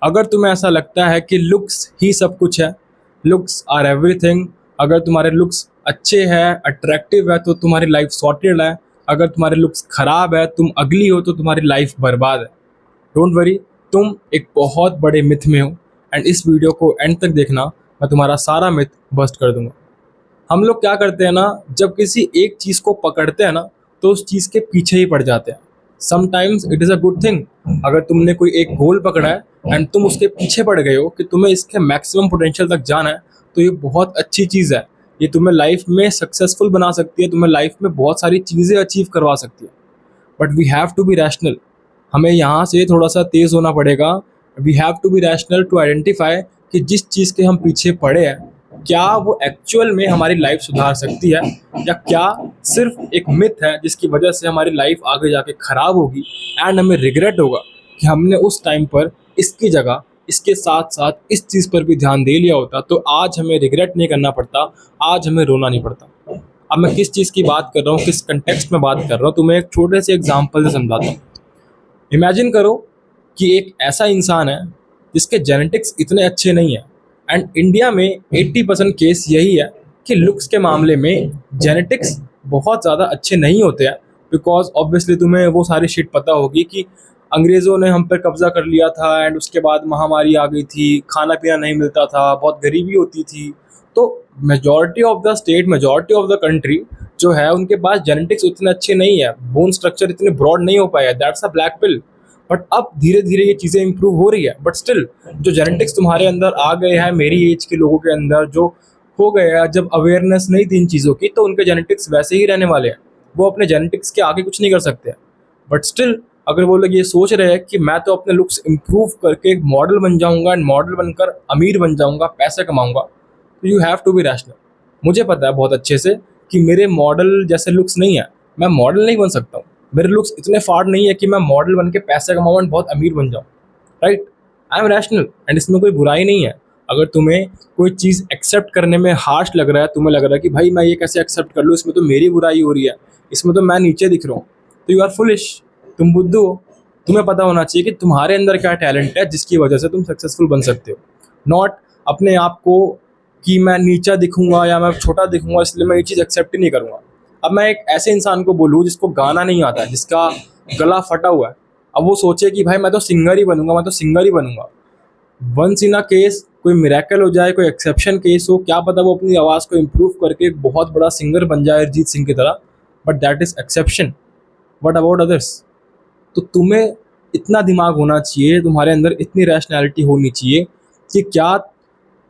अगर तुम्हें ऐसा लगता है कि लुक्स ही सब कुछ है, लुक्स आर एवरीथिंग, अगर तुम्हारे लुक्स अच्छे हैं, अट्रैक्टिव है, तो तुम्हारी लाइफ सॉर्टेड है। अगर तुम्हारे लुक्स खराब है, तुम अगली हो, तो तुम्हारी लाइफ बर्बाद है। डोंट वरी, तुम एक बहुत बड़े मिथ में हो। एंड इस वीडियो को एंड तक देखना, मैं तुम्हारा सारा मिथ बस्ट कर दूंगा। हम लोग क्या करते हैं ना, जब किसी एक चीज़ को पकड़ते हैं ना, तो उस चीज़ के पीछे ही पड़ जाते हैं। Sometimes it is a good thing. अगर तुमने कोई एक गोल पकड़ा है एंड तुम उसके पीछे पड़ गए हो कि तुम्हें इसके मैक्सिमम पोटेंशियल तक जाना है, तो ये बहुत अच्छी चीज़ है। ये तुम्हें लाइफ में सक्सेसफुल बना सकती है, तुम्हें लाइफ में बहुत सारी चीज़ें अचीव करवा सकती है। But we have to be rational. हमें यहाँ से थोड़ा सा तेज़ होना पड़ेगा। We have to be rational to identify कि जिस चीज़ के हम पीछे पड़े हैं, क्या वो एक्चुअल में हमारी लाइफ सुधार सकती है, या क्या सिर्फ एक मिथ है जिसकी वजह से हमारी लाइफ आगे जाके ख़राब होगी एंड हमें रिग्रेट होगा कि हमने उस टाइम पर इसकी जगह इसके साथ साथ इस चीज़ पर भी ध्यान दे लिया होता, तो आज हमें रिग्रेट नहीं करना पड़ता, आज हमें रोना नहीं पड़ता। अब मैं किस चीज़ की बात कर रहा हूँ, किस कंटेक्स्ट में बात कर रहा हूँ, तो मैं एक छोटे से एग्जाम्पल से समझाता हूँ। इमेजिन करो कि एक ऐसा इंसान है जिसके जेनेटिक्स इतने अच्छे नहीं हैं। एंड इंडिया में 80% केस यही है कि लुक्स के मामले में जेनेटिक्स बहुत ज़्यादा अच्छे नहीं होते हैं। बिकॉज ऑब्वियसली तुम्हें वो सारी शिट पता होगी कि अंग्रेज़ों ने हम पर कब्ज़ा कर लिया था एंड उसके बाद महामारी आ गई थी, खाना पीना नहीं मिलता था, बहुत गरीबी होती थी। तो majority of the state, majority of the country जो है, उनके पास जेनेटिक्स उतने अच्छे नहीं है, बोन स्ट्रक्चर इतने ब्रॉड नहीं हो पाया। That's a black pill. But अब धीरे धीरे ये चीज़ें इंप्रूव हो रही है। बट स्टिल जो जेनेटिक्स तुम्हारे अंदर आ गए हैं, मेरी एज के लोगों के अंदर जो हो गए हैं, जब अवेयरनेस नहीं थी इन चीज़ों की, तो उनके जेनेटिक्स वैसे ही रहने वाले हैं। वो अपने जेनेटिक्स के आगे कुछ नहीं कर सकते हैं। बट स्टिल अगर वो लोग ये सोच रहे हैं कि मैं तो अपने लुक्स इंप्रूव करके एक मॉडल बन जाऊंगा एंड मॉडल बनकर अमीर बन जाऊंगा, पैसे कमाऊंगा, तो you have to be rational. मुझे पता है बहुत अच्छे से कि मेरे मॉडल जैसे लुक्स नहीं है, मैं मॉडल नहीं बन सकता हूँ। मेरे लुक्स इतने फाड़ नहीं है कि मैं मॉडल बन के पैसे कमाऊँ एंड बहुत अमीर बन जाऊँ। Right? I am rational and इसमें कोई बुराई नहीं है। अगर तुम्हें कोई चीज़ एक्सेप्ट करने में हार्श लग रहा है, तुम्हें लग रहा है कि भाई मैं ये कैसे एक्सेप्ट कर लूँ, इसमें तो मेरी बुराई हो रही है, इसमें तो मैं नीचे दिख रहा हूँ, तो यू आर फुलिश। तुम बुद्धू हो। तुम्हें पता होना चाहिए कि तुम्हारे अंदर क्या टैलेंट है जिसकी वजह से तुम सक्सेसफुल बन सकते हो। नॉट अपने आप को कि मैं नीचा दिखूंगा या मैं छोटा दिखूंगा इसलिए मैं ये चीज़ एक्सेप्ट ही नहीं करूंगा। अब मैं एक ऐसे इंसान को बोलूँ जिसको गाना नहीं आता है, जिसका गला फटा हुआ है, अब वो सोचे कि भाई मैं तो सिंगर ही बनूंगा, मैं तो सिंगर ही बनूंगा। वंस इन अ केस कोई मिरेकल हो जाए, कोई एक्सेप्शन केस हो, क्या पता वो अपनी आवाज़ को इम्प्रूव करके एक बहुत बड़ा सिंगर बन जाए अरिजीत सिंह की तरह। But that is exception. What about others? तो तुम्हें इतना दिमाग होना चाहिए, तुम्हारे अंदर इतनी रैशनैलिटी होनी चाहिए कि क्या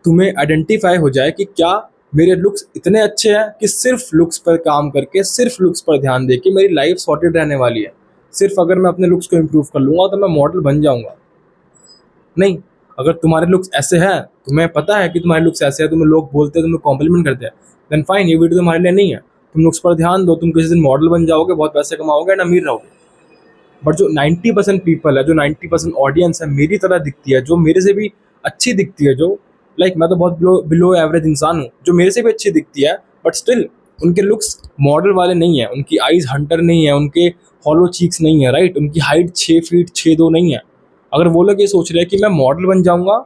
तुम्हें आइडेंटिफाई हो जाए कि क्या मेरे लुक्स इतने अच्छे हैं कि सिर्फ लुक्स पर काम करके, सिर्फ लुक्स पर ध्यान दे के मेरी लाइफ सॉर्टेड रहने वाली है। सिर्फ अगर मैं अपने लुक्स को इम्प्रूव कर लूँगा तो मैं मॉडल बन जाऊँगा। नहीं, अगर तुम्हारे लुक्स ऐसे हैं, तुम्हें पता है कि तुम्हारे लुक्स ऐसे हैं, तुम्हें लोग बोलते हैं, तुम्हें कॉम्प्लीमेंट करते हैं, देन फाइन, ये वीडियो तुम्हारे लिए नहीं है। तुम लुक्स पर ध्यान दो, तुम किसी दिन मॉडल बन जाओगे, बहुत पैसे कमाओगे एंड अमीर रहोगे। बट जो 90% पीपल है, जो 90% ऑडियंस है, मेरी तरह दिखती है, जो मेरे से भी अच्छी दिखती है, जो लाइक मैं तो बहुत बिलो एवरेज इंसान हूँ, जो मेरे से भी अच्छी दिखती है, बट स्टिल उनके लुक्स मॉडल वाले नहीं है, उनकी आईज हंटर नहीं है, उनके हॉलो चीक्स नहीं है, राइट, उनकी हाइट 6 फीट 6 2 नहीं है। अगर वो लोग ये सोच रहे हैं कि मैं मॉडल बन जाऊंगा,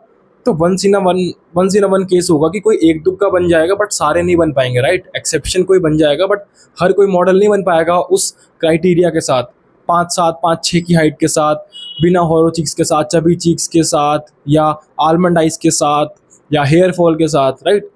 तो once in a one case होगा कि कोई एक दुक्का बन जाएगा, बट सारे नहीं बन पाएंगे, राइट। एक्सेप्शन कोई बन जाएगा, बट हर कोई मॉडल नहीं बन पाएगा उस क्राइटेरिया के साथ, 5'7" 5'6" की हाइट के साथ, बिना हॉलो चीक्स के साथ, चबी चीक्स के साथ, या आलमंड आइज के साथ, या हेयर फॉल के साथ, राइट।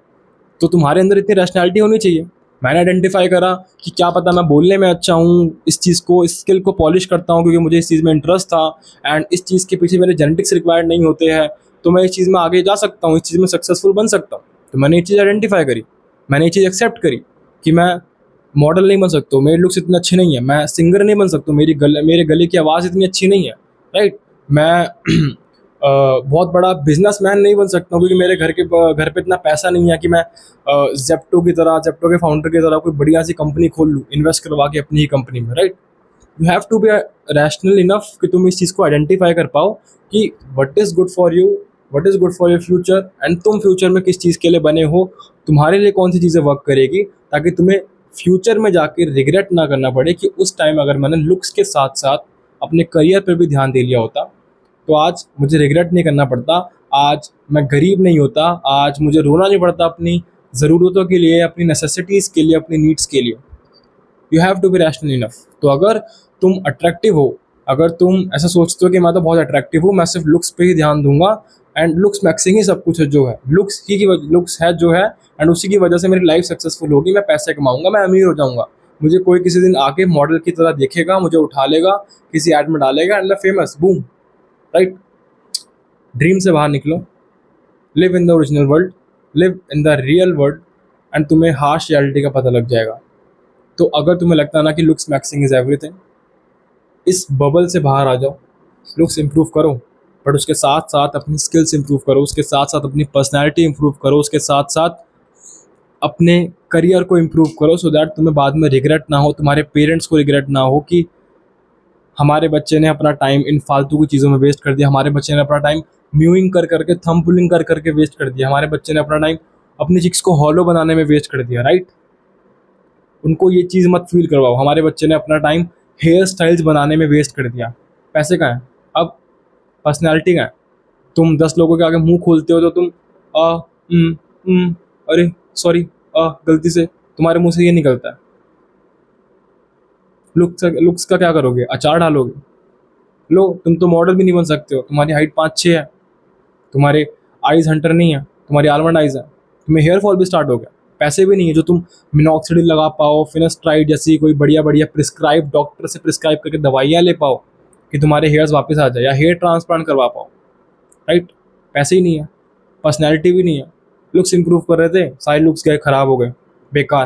तो तुम्हारे अंदर इतनी रैशनैलिटी होनी चाहिए। मैंने आइडेंटिफाई करा कि क्या पता मैं बोलने में अच्छा हूँ, इस चीज़ को, इस स्किल को पॉलिश करता हूँ क्योंकि मुझे इस चीज़ में इंटरेस्ट था, एंड इस चीज़ के पीछे मेरे जेनेटिक्स रिक्वायर्ड नहीं होते हैं, तो मैं इस चीज़ में आगे जा सकता हूँ, इस चीज़ में सक्सेसफुल बन सकता हूँ। तो मैंने ये चीज़ आइडेंटिफाई करी, मैंने ये चीज़ एक्सेप्ट करी कि मैं मॉडल नहीं बन सकता हूँ, मेरे लुक्स इतने अच्छे नहीं है, मैं सिंगर नहीं बन सकता हूँ, मेरे गले की आवाज़ इतनी अच्छी नहीं है, राइट। मैं बहुत बड़ा बिजनेसमैन नहीं बन सकता हूँ क्योंकि मेरे घर पे इतना पैसा नहीं है कि मैं जेप्टो के फाउंडर की तरह कोई बढ़िया सी कंपनी खोल लूँ इन्वेस्ट करवा के अपनी ही कंपनी में, right. You have to be rational enough कि तुम इस चीज़ को आइडेंटिफाई कर पाओ कि what is good for you, what is good for your future, and तुम फ्यूचर में किस चीज़ के लिए बने हो, तुम्हारे लिए कौन सी चीज़ें वर्क करेगी, ताकि तुम्हें फ्यूचर में जाके रिग्रेट ना करना पड़े कि उस टाइम अगर मैंने लुक्स के साथ साथ अपने करियर पर भी ध्यान दे लिया होता, तो आज मुझे रिग्रेट नहीं करना पड़ता, आज मैं गरीब नहीं होता, आज मुझे रोना नहीं पड़ता अपनी ज़रूरतों के लिए, अपनी नेसेसिटीज़ के लिए, अपनी नीड्स के लिए। You have to be rational enough. तो अगर तुम अट्रैक्टिव हो, अगर तुम ऐसा सोचते हो कि मैं तो बहुत अट्रैक्टिव हूँ, मैं सिर्फ लुक्स पे ही ध्यान दूंगा एंड लुक्स मैक्सिंग ही सब कुछ है, जो है लुक्स ही की लुक्स है जो है, एंड उसी की वजह से मेरी लाइफ सक्सेसफुल होगी, मैं पैसे कमाऊंगा, मैं अमीर हो जाऊंगा, मुझे कोई किसी दिन आके मॉडल की तरह देखेगा, मुझे उठा लेगा, किसी एड में डालेगा एंड मैं फेमस, बूम, राइट। ड्रीम से बाहर निकलो, live in the original world, live in the real world, and तुम्हें हार्श रियलिटी का पता लग जाएगा। तो अगर तुम्हें लगता है ना कि लुक्स मैक्सिंग इज़ एवरीथिंग, इस बबल से बाहर आ जाओ, लुक्स इम्प्रूव करो, बट उसके साथ साथ अपनी स्किल्स इम्प्रूव करो, उसके साथ साथ अपनी पर्सनैलिटी इम्प्रूव करो, उसके साथ साथ अपने करियर को इम्प्रूव करो, सो दैट तुम्हें बाद में रिग्रेट ना हो, तुम्हारे पेरेंट्स को रिग्रेट ना हो कि हमारे बच्चे ने अपना टाइम इन फालतू की चीज़ों में वेस्ट कर दिया, हमारे बच्चे ने अपना टाइम म्यूइंग कर करके, थंब पुलिंग कर करके वेस्ट कर दिया, हमारे बच्चे ने अपना टाइम अपनी चिक्स को हॉलो बनाने में वेस्ट कर दिया, राइट। उनको ये चीज़ मत फील करवाओ, हमारे बच्चे ने अपना टाइम हेयर स्टाइल्स बनाने में वेस्ट कर दिया। पैसे कहाँ हैं अब, पर्सनैलिटी कहाँ है। तुम 10 लोगों के आगे मुंह खोलते हो तो तुम आ अरे सॉरी, गलती से तुम्हारे मुंह से ये निकलता है। लुक्स का क्या करोगे, अचार डालोगे। लो, तुम तो मॉडल भी नहीं बन सकते हो, तुम्हारी हाइट 5-6 है, तुम्हारे आइज हंटर नहीं है, तुम्हारी आलमंड आइज है, तुम्हें हेयर फॉल भी स्टार्ट हो गया, पैसे भी नहीं है जो तुम मिनॉक्सिडिल लगा पाओ, फिनेस्ट्राइड जैसी कोई बढ़िया बढ़िया प्रिस्क्राइब डॉक्टर से प्रिस्क्राइब करके दवाइयाँ ले पाओ कि तुम्हारे हेयर्स वापस आ जाए, या हेयर ट्रांसप्लांट करवा पाओ, राइट। पैसे ही नहीं है, पर्सनैलिटी भी नहीं है, लुक्स इंप्रूव कर रहे थे, सारे लुक्स गए, ख़राब हो गए, बेकार,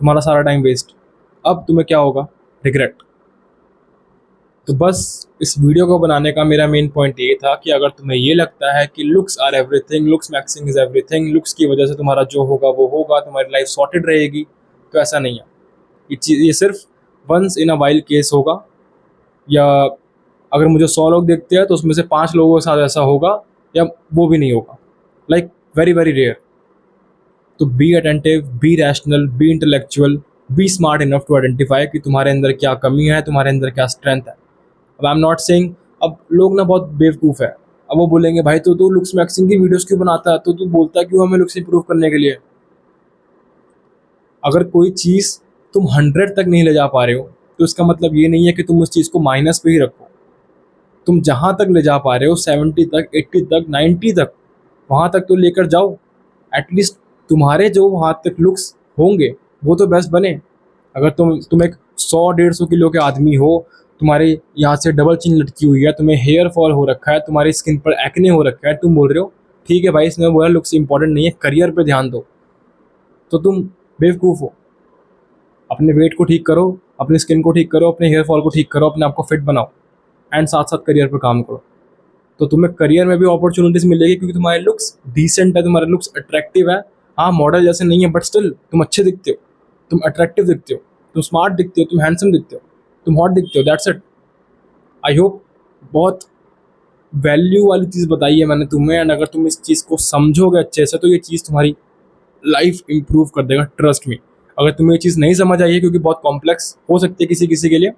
तुम्हारा सारा टाइम वेस्ट। अब तुम्हें क्या होगा, रिग्रेट। तो बस इस वीडियो को बनाने का मेरा मेन पॉइंट ये था कि अगर तुम्हें ये लगता है कि looks are everything, looks maxing is everything, looks की वजह से तुम्हारा जो होगा वो होगा, तुम्हारी लाइफ सॉर्टेड रहेगी, तो ऐसा नहीं है। ये सिर्फ once in a wild case होगा, या अगर मुझे 100 लोग देखते हैं तो उसमें से 5 लोगों के साथ ऐसा होगा, या वो भी नहीं होगा, लाइक वेरी वेरी रेयर। तो be attentive, be rational, be intellectual, be smart enough to identify कि तुम्हारे अंदर क्या कमी है, तुम्हारे अंदर क्या स्ट्रेंथ है। अब आई एम नॉट सेइंग, अब लोग ना बहुत बेवकूफ़ है, अब वो बोलेंगे भाई तो तू लुक्स मैक्सिंग की वीडियोस क्यों बनाता है, तो तू बोलता है क्यों हमें लुक्स इंप्रूव करने के लिए। अगर कोई चीज़ तुम 100 तक नहीं ले जा पा रहे हो तो इसका मतलब ये नहीं है कि तुम उस चीज़ को माइनस पे ही रखो। तुम जहाँ तक ले जा पा रहे हो, 70 तक, 80 तक, 90 तक, वहाँ तक तो लेकर जाओ। एटलीस्ट तुम्हारे जो वहाँ तक लुक्स होंगे वो तो बेस्ट बने। अगर तुम एक 100-150 किलो के आदमी हो, तुम्हारे यहाँ से डबल चिन लटकी हुई है, तुम्हें हेयर फॉल हो रखा है, तुम्हारी स्किन पर एक्ने हो रखा है, तुम बोल रहे हो ठीक है भाई, इसमें बोला लुक्स इंपॉर्टेंट नहीं है, करियर पे ध्यान दो, तो तुम बेवकूफ़ हो। अपने वेट को ठीक करो, अपनी स्किन को ठीक करो, अपने हेयर फॉल को ठीक करो, अपने आप को फिट बनाओ, एंड साथ साथ करियर पर काम करो। तो तुम्हें करियर में भी अपॉर्चुनिटीज़ मिलेगी, क्योंकि तुम्हारे लुक्स डिसेंट है, तुम्हारे लुक्स अट्रैक्टिव है। हाँ, मॉडल जैसे नहीं है, बट स्टिल तुम अच्छे दिखते हो, तुम अट्रैक्टिव दिखते हो, तुम स्मार्ट दिखते हो, तुम हैंडसम दिखते हो, तुम हॉट दिखते हो, दैट्स इट। आई होप बहुत वैल्यू वाली चीज़ बताई है मैंने तुम्हें, एंड अगर तुम इस चीज़ को समझोगे अच्छे से तो ये चीज़ तुम्हारी लाइफ इम्प्रूव कर देगा, ट्रस्ट मी। अगर तुम्हें ये चीज़ नहीं समझ आई है, क्योंकि बहुत कॉम्प्लेक्स हो सकती है किसी किसी के लिए,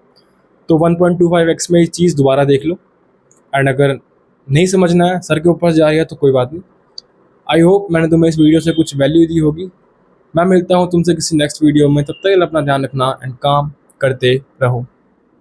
तो 1.25x में ये चीज़ दोबारा देख लो। एंड अगर नहीं समझना है, सर के ऊपर जा रही है, तो कोई बात नहीं। आई होप मैंने तुम्हें इस वीडियो से कुछ वैल्यू दी होगी। मैं मिलता हूँ तुमसे किसी नेक्स्ट वीडियो में, तब तक अपना ध्यान रखना एंड काम करते रहो।